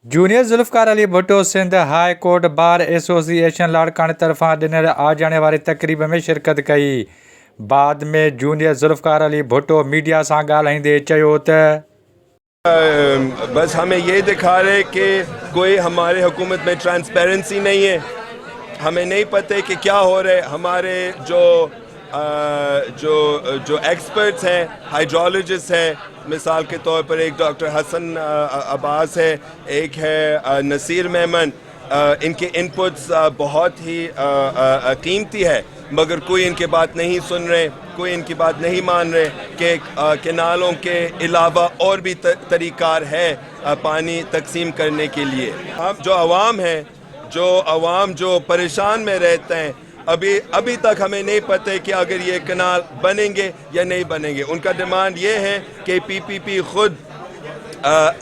Junior Zulfikar Ali Bhutto Sindh high court bar association लाड़काने तरफ़ां ॾिनल आजाणे वारी तक़रीब में शिरकत कई। बाद में जूनियर ज़ुल्फ़कार अली भुट्टो मीडिया सां ॻाल्हाईंदे चयो त बस हमें ये दिखा रहे कि कोई हमारे हुकूमत में ट्रांसपेरेंसी नहीं है, हमें नहीं पता है कि क्या हो रहा है। हमारे जो एक्सपर्ट्स हैं, हाइड्रोलॉजिस्ट हैं, मिसाल के तौर पर एक डॉक्टर हसन अब्बास है, एक है नसीर मेमन, इनके इनपुट्स बहुत ही कीमती है, मगर कोई इनके बात नहीं सुन रहे, कोई इनकी बात नहीं मान रहे कि केनालों के अलावा और भी तरीक़ार है पानी तकसीम करने के लिए। हम जो अवाम हैं, जो परेशान में रहते हैं, अभी तक हमें नहीं पता है कि अगर ये कनाल बनेंगे या नहीं बनेंगे। उनका डिमांड ये है कि पीपीपी खुद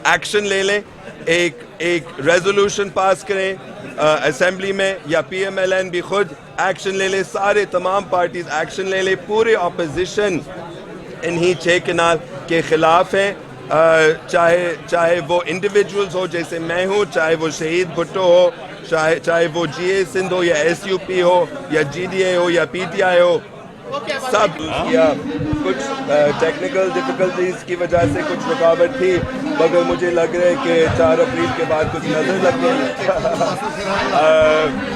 एक्शन ले लें, एक रेजोल्यूशन पास करें असेंबली में, या पीएमएलएन भी खुद एक्शन ले ले, सारे तमाम पार्टीज एक्शन ले ले। पूरे अपोजिशन इन्हीं 6 कनाल के ख़िलाफ़ है, चाहे वो इंडिविजुअल्स हो जैसे मैं हूँ, चाहे वो शहीद भुट्टो हो, चाहे वो जीए सिंध हो या एसयूपी हो या जीडीए हो या पीटीआई हो, सब या कुछ टेक्निकल डिफिकल्टीज की वजह से कुछ रुकावट थी, मगर मुझे लग रहा है कि 4 अप्रैल के बाद कुछ नजर लग गई।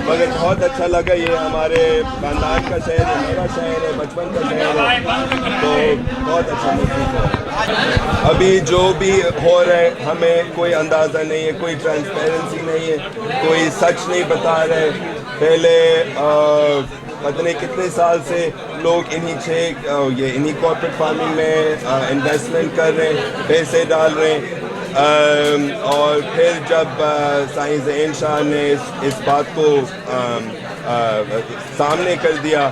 मगर बहुत अच्छा लगा, ये हमारे खानदान का शहर है, मेरा शहर है, बचपन का शहर है, तो बहुत अच्छा महसूस है। अभी जो भी हो रहा है हमें कोई अंदाज़ा नहीं है, कोई ट्रांसपेरेंसी नहीं है, कोई सच नहीं बता रहे। पहले पता नहीं कितने साल से लोग इन्हीं कॉर्पोरेट फार्मिंग में इन्वेस्टमेंट कर रहे हैं, पैसे डाल रहे हैं, और फिर जब साईं ज़ैन शाह ने इस बात को सामने कर दिया,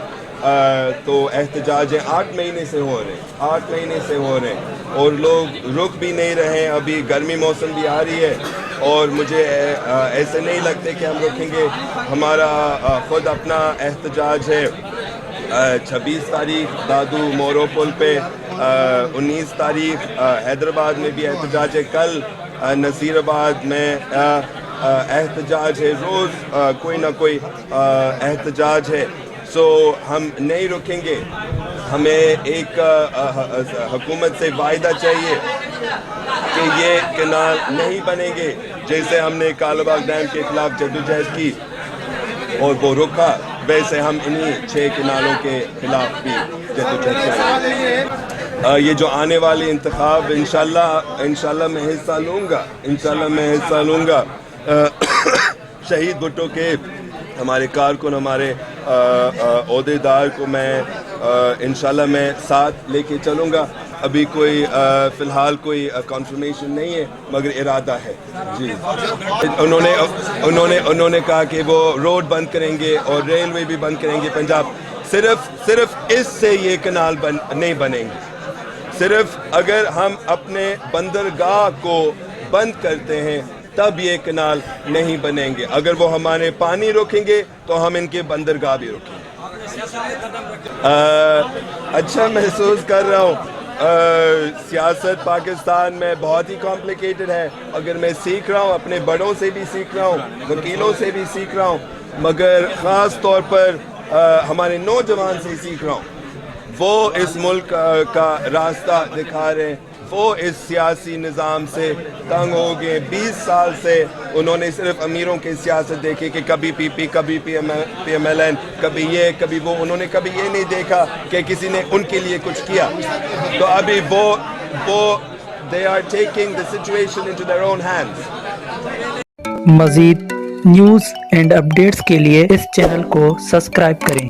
तो एहतजाजें 8 महीने से हो रहे हैं और लोग रुक भी नहीं रहे हैं। अभी गर्मी मौसम भी आ रही है और मुझे ऐसे नहीं लगते कि हम रुकेंगे। हमारा ख़ुद अपना एहतजाज है 26 तारीख दादू मोरो पुल पे, 19 तारीख हैदराबाद में भी एहतजाज है, कल नसीराबाद में एहतजाज है, रोज़ कोई ना कोई एहतजाज है। सो हम नहीं रुकेंगे। हमें एक हुकूमत से वायदा चाहिए कि ये कैनाल नहीं बनेंगे, जैसे हमने कालाबाग डैम के खिलाफ जद्दोजहद की और वो रुका, वैसे हम इन्हीं 6 कैनालों के खिलाफ भी जद्दोजहद करेंगे। ये जो आने वाले इंतखाब इंशाल्लाह मैं हिस्सा लूँगा। शहीद भुट्टो के हमारे कारकुन, हमारे ओहदेदार को मैं इंशाल्लाह मैं साथ लेके चलूँगा। अभी कोई फ़िलहाल कोई कॉन्फर्मेशन नहीं है, मगर इरादा है जी। उन्होंने कहा कि वो रोड बंद करेंगे और रेलवे भी बंद करेंगे पंजाब। सिर्फ इससे ये कनाल नहीं बनेंगे। सिर्फ अगर हम अपने बंदरगाह को बंद करते हैं तब ये कनाल नहीं बनेंगे। अगर वो हमारे पानी रोकेंगे तो हम इनके बंदरगाह भी रोकेंगे। अच्छा महसूस कर रहा हूँ। सियासत पाकिस्तान में बहुत ही कॉम्प्लिकेटेड है। अगर मैं सीख रहा हूँ, अपने बड़ों से भी सीख रहा हूँ, वकीलों से भी सीख रहा हूँ, मगर ख़ास तौर पर हमारे नौजवान से सीख रहा हूँ। वो इस मुल्क का रास्ता दिखा रहे हैं, वो इस सियासी निज़ाम से तंग हो गए। 20 साल से उन्होंने सिर्फ अमीरों की सियासत देखी कि कभी पीपी, कभी पीएमएलएन, कभी ये कभी वो। उन्होंने कभी ये नहीं देखा कि किसी ने उनके लिए कुछ किया। तो अभी वो they are taking the situation into their own hands. मज़ीद न्यूज़ एंड अपडेट्स के लिए इस चैनल को सब्सक्राइब करें।